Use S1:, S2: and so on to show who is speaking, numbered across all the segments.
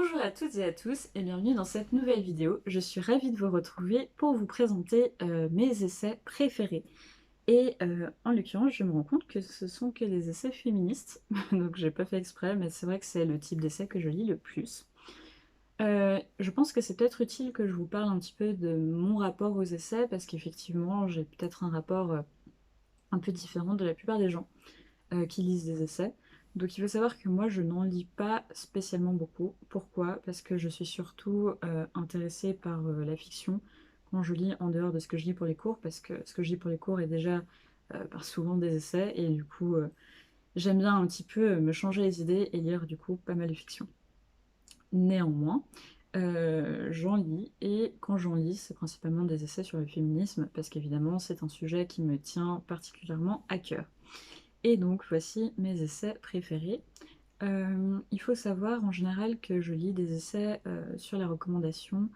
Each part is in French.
S1: Bonjour à toutes et à tous et bienvenue dans cette nouvelle vidéo. Je suis ravie de vous retrouver pour vous présenter mes essais préférés. Et en l'occurrence, je me rends compte que ce sont que des essais féministes, donc j'ai pas fait exprès, mais c'est vrai que c'est le type d'essai que je lis le plus. Je pense que c'est peut-être utile que je vous parle un petit peu de mon rapport aux essais, parce qu'effectivement, j'ai peut-être un rapport un peu différent de la plupart des gens qui lisent des essais. Donc il faut savoir que moi je n'en lis pas spécialement beaucoup. Pourquoi? Parce que je suis surtout intéressée par la fiction quand je lis en dehors de ce que je lis pour les cours, parce que ce que je lis pour les cours est déjà souvent des essais, et du coup j'aime bien un petit peu me changer les idées et lire du coup pas mal de fiction. Néanmoins, j'en lis, et quand j'en lis, c'est principalement des essais sur le féminisme, parce qu'évidemment c'est un sujet qui me tient particulièrement à cœur. Et donc voici mes essais préférés. Il faut savoir en général que je lis des essais sur la recommandation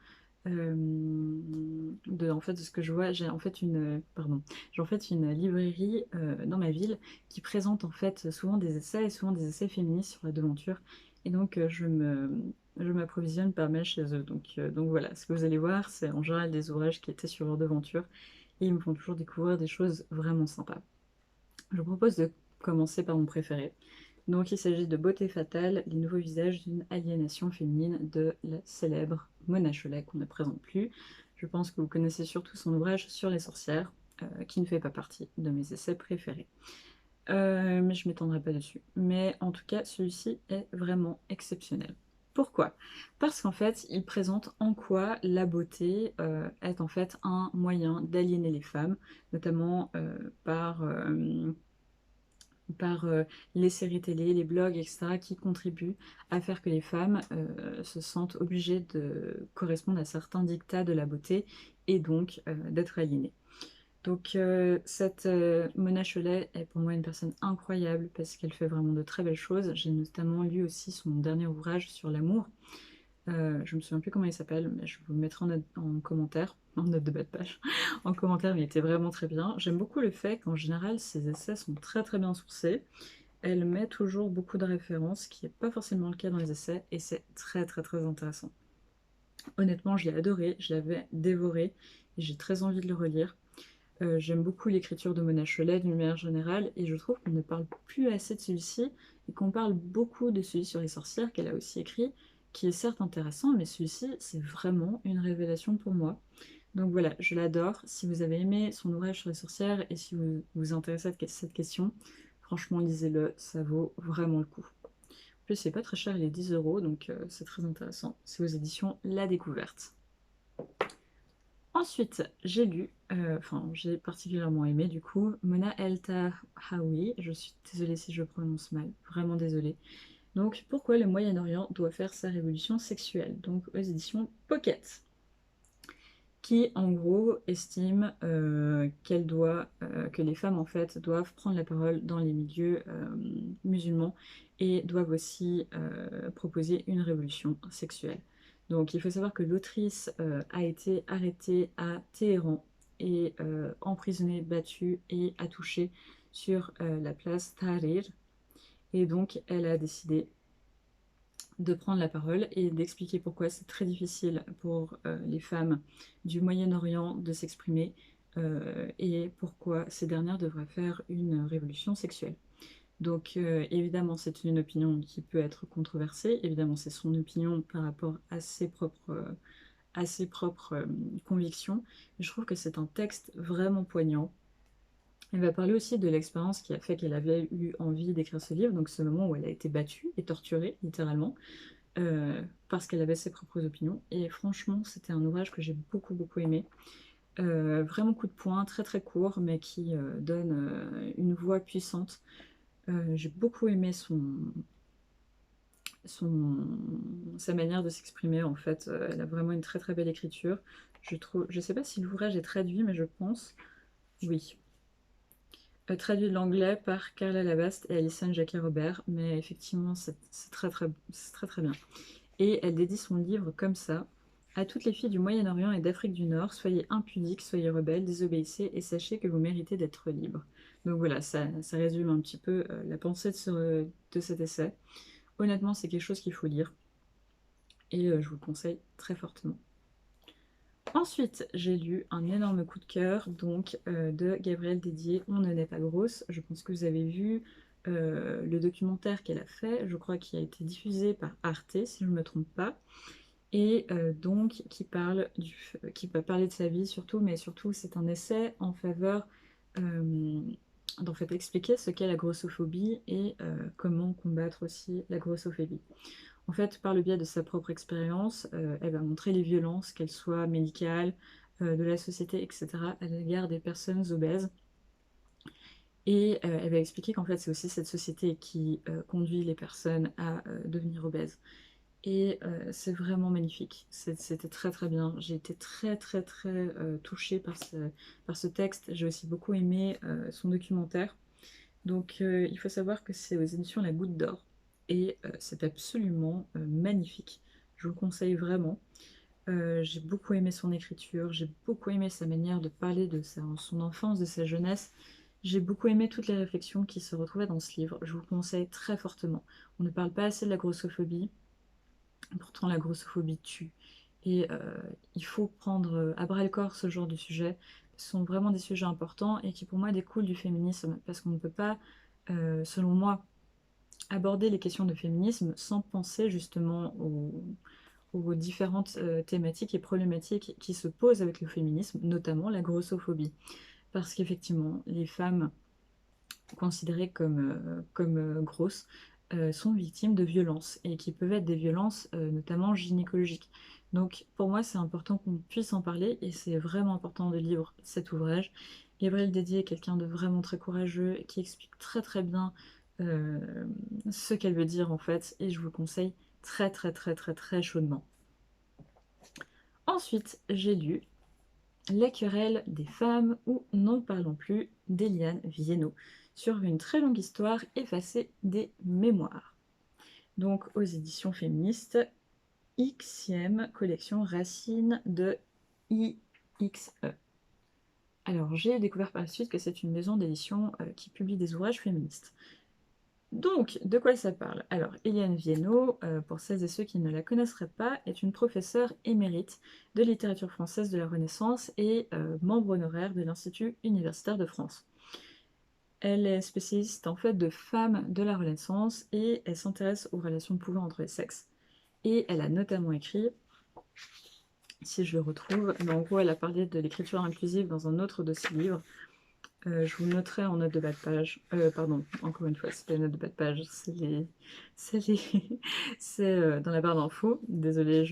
S1: de ce que je vois. J'ai en fait une librairie dans ma ville qui présente en fait souvent des essais, et souvent des essais féministes sur la devanture. Et donc je m'approvisionne par mail chez eux. Donc voilà, ce que vous allez voir, c'est en général des ouvrages qui étaient sur leur devanture, et ils me font toujours découvrir des choses vraiment sympas. Je vous propose de commencer par mon préféré. Donc il s'agit de Beauté fatale, les nouveaux visages d'une aliénation féminine de la célèbre Mona Chollet, qu'on ne présente plus. Je pense que vous connaissez surtout son ouvrage sur les sorcières, qui ne fait pas partie de mes essais préférés. Mais je ne m'étendrai pas dessus. Mais en tout cas, celui-ci est vraiment exceptionnel. Pourquoi? Parce qu'en fait, il présente en quoi la beauté est en fait un moyen d'aliéner les femmes, notamment par les séries télé, les blogs, etc., qui contribuent à faire que les femmes se sentent obligées de correspondre à certains dictats de la beauté, et donc d'être aliénées. Donc cette Mona Chollet est pour moi une personne incroyable, parce qu'elle fait vraiment de très belles choses. J'ai notamment lu aussi son dernier ouvrage sur l'amour. Je me souviens plus comment il s'appelle, mais je vous le mettrai en commentaire, en note de bas de page, en commentaire, mais il était vraiment très bien. J'aime beaucoup le fait qu'en général, ses essais sont très très bien sourcés. Elle met toujours beaucoup de références, ce qui n'est pas forcément le cas dans les essais, et c'est très très très intéressant. Honnêtement, je l'ai adoré, je l'avais dévoré, et j'ai très envie de le relire. J'aime beaucoup l'écriture de Mona Chollet d'une manière générale, et je trouve qu'on ne parle plus assez de celui-ci, et qu'on parle beaucoup de celui sur les sorcières qu'elle a aussi écrit, qui est certes intéressant, mais celui-ci, c'est vraiment une révélation pour moi. Donc voilà, je l'adore. Si vous avez aimé son ouvrage sur les sorcières, et si vous vous intéressez à cette question, franchement, lisez-le, ça vaut vraiment le coup. En plus, c'est pas très cher, il est 10 €, donc c'est très intéressant. C'est aux éditions La Découverte. Ensuite, j'ai particulièrement aimé du coup, Mona El Tahawi. Je suis désolée si je prononce mal, vraiment désolée. Donc, pourquoi le Moyen-Orient doit faire sa révolution sexuelle? Donc, aux éditions Pocket, qui en gros estime que les femmes en fait doivent prendre la parole dans les milieux musulmans, et doivent aussi proposer une révolution sexuelle. Donc il faut savoir que l'autrice a été arrêtée à Téhéran, et emprisonnée, battue et attouchée sur la place Tahrir, et donc elle a décidé de prendre la parole et d'expliquer pourquoi c'est très difficile pour les femmes du Moyen-Orient de s'exprimer, et pourquoi ces dernières devraient faire une révolution sexuelle. Donc évidemment c'est une opinion qui peut être controversée, évidemment c'est son opinion par rapport à ses propres convictions, mais je trouve que c'est un texte vraiment poignant. Elle va parler aussi de l'expérience qui a fait qu'elle avait eu envie d'écrire ce livre, donc ce moment où elle a été battue et torturée littéralement, parce qu'elle avait ses propres opinions. Et franchement, c'était un ouvrage que j'ai beaucoup beaucoup aimé. Vraiment coup de poing, très très court, mais qui donne une voix puissante. J'ai beaucoup aimé sa manière de s'exprimer en fait. Elle a vraiment une très très belle écriture. Je sais pas si l'ouvrage est traduit, mais je pense, oui. Traduit de l'anglais par Carla Labaste et Alison Jacquet-Robert, mais effectivement c'est très très bien. Et elle dédie son livre comme ça: à toutes les filles du Moyen-Orient et d'Afrique du Nord, soyez impudiques, soyez rebelles, désobéissez, et sachez que vous méritez d'être libres. Donc voilà, ça résume un petit peu la pensée de cet essai. Honnêtement, c'est quelque chose qu'il faut lire. et je vous le conseille très fortement. Ensuite, j'ai lu un énorme coup de cœur donc de Gabrielle Dédier, On ne naît pas grosse. Je pense que vous avez vu le documentaire qu'elle a fait, je crois qu'il a été diffusé par Arte, si je ne me trompe pas, et donc qui va parler de sa vie surtout, mais surtout c'est un essai en faveur d'en fait expliquer ce qu'est la grossophobie et comment combattre aussi la grossophobie. En fait, par le biais de sa propre expérience, elle va montrer les violences, qu'elles soient médicales, de la société, etc., à l'égard des personnes obèses. Et elle va expliquer qu'en fait, c'est aussi cette société qui conduit les personnes à devenir obèses. Et c'est vraiment magnifique. C'était très très bien. J'ai été très très très touchée par ce texte. J'ai aussi beaucoup aimé son documentaire. Donc il faut savoir que c'est aux éditions La Goutte d'Or. Et c'est absolument magnifique. Je vous le conseille vraiment. J'ai beaucoup aimé son écriture, j'ai beaucoup aimé sa manière de parler de son enfance, de sa jeunesse. J'ai beaucoup aimé toutes les réflexions qui se retrouvaient dans ce livre. Je vous le conseille très fortement. On ne parle pas assez de la grossophobie. Pourtant, la grossophobie tue. Et il faut prendre à bras-le-corps ce genre de sujets. Ce sont vraiment des sujets importants et qui, pour moi, découlent du féminisme. Parce qu'on ne peut pas, selon moi, aborder les questions de féminisme sans penser justement aux différentes thématiques et problématiques qui se posent avec le féminisme, notamment la grossophobie. Parce qu'effectivement, les femmes considérées comme grosses sont victimes de violences, et qui peuvent être des violences notamment gynécologiques. Donc pour moi, c'est important qu'on puisse en parler, et c'est vraiment important de lire cet ouvrage. Gabrielle Dédier est quelqu'un de vraiment très courageux, qui explique très très bien euh, ce qu'elle veut dire en fait, et je vous le conseille très très très très très chaudement. Ensuite, j'ai lu La querelle des femmes ou N'en parlons plus d'Eliane Viennot, sur une très longue histoire effacée des mémoires. Donc aux éditions féministes, Xème collection Racine de IXE. Alors j'ai découvert par la suite que c'est une maison d'édition qui publie des ouvrages féministes. Donc, de quoi ça parle? Alors, Eliane Viennot, pour celles et ceux qui ne la connaisseraient pas, est une professeure émérite de littérature française de la Renaissance et membre honoraire de l'Institut universitaire de France. Elle est spécialiste en fait de femmes de la Renaissance et elle s'intéresse aux relations de pouvoir entre les sexes. Et elle a notamment écrit, si je le retrouve, mais en gros elle a parlé de l'écriture inclusive dans un autre de ses livres. Je vous le noterai en note de bas de page. Pardon, encore une fois, c'est pas les notes de bas de page, c'est dans la barre d'infos. Désolée,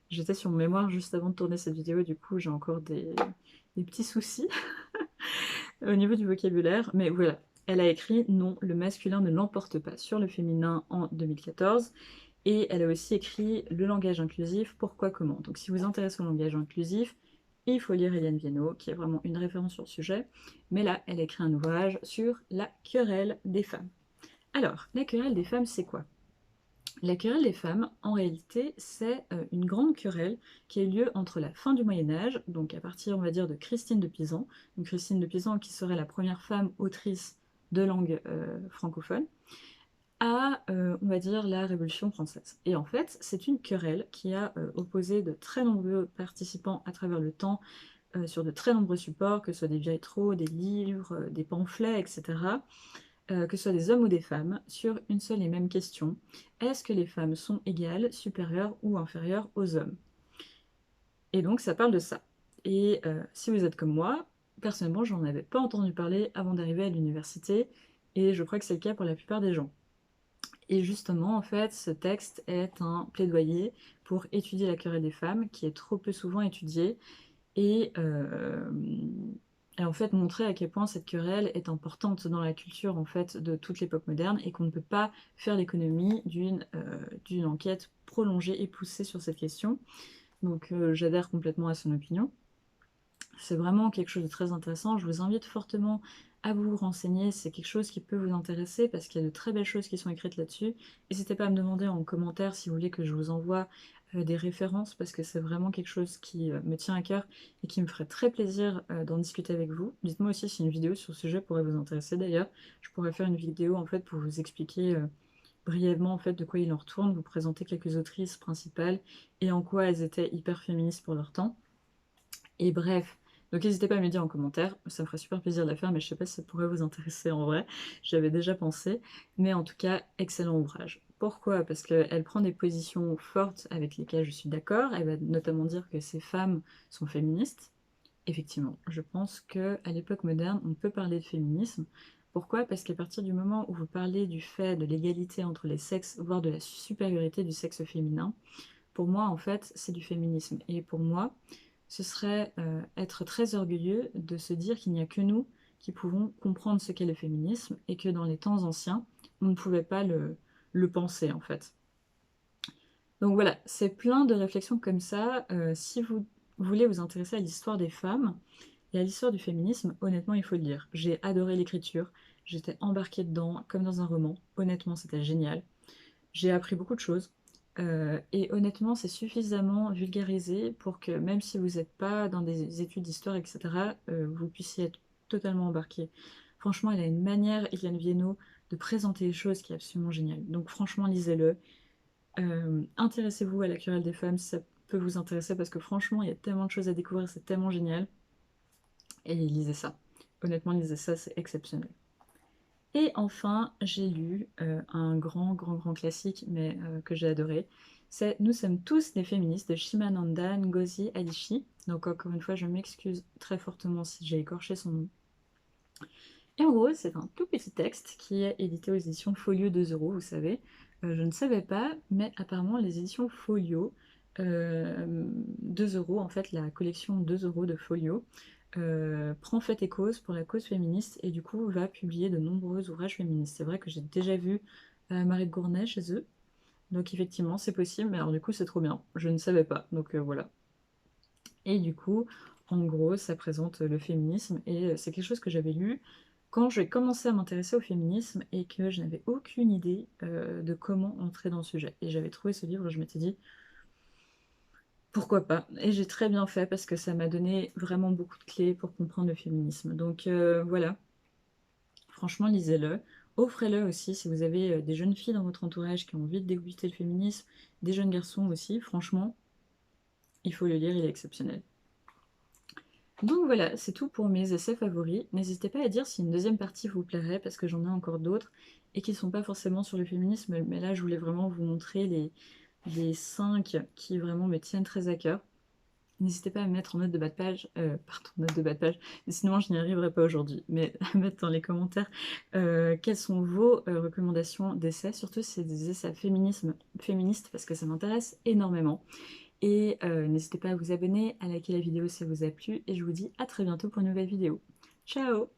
S1: j'étais sur mon mémoire juste avant de tourner cette vidéo, du coup j'ai encore des petits soucis au niveau du vocabulaire. Mais voilà, elle a écrit Non, le masculin ne l'emporte pas sur le féminin en 2014. Et elle a aussi écrit Le langage inclusif, pourquoi, comment. Donc si vous vous intéressez au langage inclusif, il faut lire Eliane Viennot, qui est vraiment une référence sur le sujet. Mais là, elle a écrit un ouvrage sur la querelle des femmes. Alors, la querelle des femmes, c'est quoi? La querelle des femmes, en réalité, c'est une grande querelle qui a eu lieu entre la fin du Moyen-Âge, donc à partir, on va dire, de Christine de Pisan. Donc Christine de Pisan, qui serait la première femme autrice de langue francophone, à, on va dire, la Révolution française. Et en fait, c'est une querelle qui a opposé de très nombreux participants à travers le temps, sur de très nombreux supports, que ce soit des vitraux, des livres, des pamphlets, etc., que ce soit des hommes ou des femmes, sur une seule et même question. Est-ce que les femmes sont égales, supérieures ou inférieures aux hommes? Et donc, ça parle de ça. Et si vous êtes comme moi, personnellement, j'en avais pas entendu parler avant d'arriver à l'université, et je crois que c'est le cas pour la plupart des gens. Et justement, en fait, ce texte est un plaidoyer pour étudier la querelle des femmes, qui est trop peu souvent étudiée, et, en fait montrer à quel point cette querelle est importante dans la culture en fait de toute l'époque moderne, et qu'on ne peut pas faire l'économie d'une enquête prolongée et poussée sur cette question. Donc j'adhère complètement à son opinion. C'est vraiment quelque chose de très intéressant. Je vous invite fortement à vous renseigner. C'est quelque chose qui peut vous intéresser parce qu'il y a de très belles choses qui sont écrites là-dessus. N'hésitez pas à me demander en commentaire si vous voulez que je vous envoie des références, parce que c'est vraiment quelque chose qui me tient à cœur et qui me ferait très plaisir d'en discuter avec vous. Dites-moi aussi si une vidéo sur ce sujet pourrait vous intéresser d'ailleurs. Je pourrais faire une vidéo en fait pour vous expliquer brièvement en fait de quoi il en retourne, vous présenter quelques autrices principales et en quoi elles étaient hyper féministes pour leur temps. Et bref, donc n'hésitez pas à me le dire en commentaire, ça me ferait super plaisir de la faire, mais je sais pas si ça pourrait vous intéresser en vrai, j'avais déjà pensé, mais en tout cas, excellent ouvrage. Pourquoi? Parce qu'elle prend des positions fortes avec lesquelles je suis d'accord, elle va notamment dire que ces femmes sont féministes. Effectivement, je pense qu'à l'époque moderne, on peut parler de féminisme. Pourquoi? Parce qu'à partir du moment où vous parlez du fait de l'égalité entre les sexes, voire de la supériorité du sexe féminin, pour moi, en fait, c'est du féminisme. Et pour moi, ce serait être très orgueilleux de se dire qu'il n'y a que nous qui pouvons comprendre ce qu'est le féminisme et que dans les temps anciens, on ne pouvait pas le penser, en fait. Donc voilà, c'est plein de réflexions comme ça. Si vous voulez vous intéresser à l'histoire des femmes et à l'histoire du féminisme, honnêtement, il faut le lire. J'ai adoré l'écriture, j'étais embarquée dedans comme dans un roman. Honnêtement, c'était génial. J'ai appris beaucoup de choses. Et honnêtement, c'est suffisamment vulgarisé pour que même si vous n'êtes pas dans des études d'histoire, etc., vous puissiez être totalement embarqué. Franchement, il a une manière, Eliane Viennot, de présenter les choses qui est absolument géniale. Donc franchement, lisez-le. Intéressez-vous à la querelle des femmes si ça peut vous intéresser parce que franchement, il y a tellement de choses à découvrir, c'est tellement génial. Et lisez ça. Honnêtement, lisez ça, c'est exceptionnel. Et enfin, j'ai lu un grand classique, mais que j'ai adoré. C'est Nous sommes tous des féministes de Chimamanda Ngozi Adichie. Donc encore une fois, je m'excuse très fortement si j'ai écorché son nom. Et en gros, c'est un tout petit texte qui est édité aux éditions Folio 2 euros, vous savez. Je ne savais pas, mais apparemment les éditions Folio, 2 euros, en fait la collection 2 euros de Folio, prend fait et cause pour la cause féministe et du coup va publier de nombreux ouvrages féministes. C'est vrai que j'ai déjà vu Marie de Gournay chez eux, donc effectivement c'est possible, mais alors du coup c'est trop bien, je ne savais pas, donc voilà. Et du coup, en gros, ça présente le féminisme et c'est quelque chose que j'avais lu quand j'ai commencé à m'intéresser au féminisme et que je n'avais aucune idée de comment entrer dans le sujet. Et j'avais trouvé ce livre et je m'étais dit, pourquoi pas? Et j'ai très bien fait parce que ça m'a donné vraiment beaucoup de clés pour comprendre le féminisme. Donc voilà, franchement, lisez-le. Offrez-le aussi si vous avez des jeunes filles dans votre entourage qui ont envie de déguster le féminisme, des jeunes garçons aussi. Franchement, il faut le lire, il est exceptionnel. Donc voilà, c'est tout pour mes essais favoris. N'hésitez pas à dire si une deuxième partie vous plairait, parce que j'en ai encore d'autres, et qui ne sont pas forcément sur le féminisme, mais là je voulais vraiment vous montrer les 5 qui vraiment me tiennent très à cœur. N'hésitez pas à me mettre en note de bas de page, pardon, note de bas de page, sinon je n'y arriverai pas aujourd'hui, mais à mettre dans les commentaires quelles sont vos recommandations d'essais, surtout si c'est des essais féministes, parce que ça m'intéresse énormément. Et n'hésitez pas à vous abonner, à liker la vidéo si ça vous a plu, et je vous dis à très bientôt pour une nouvelle vidéo. Ciao!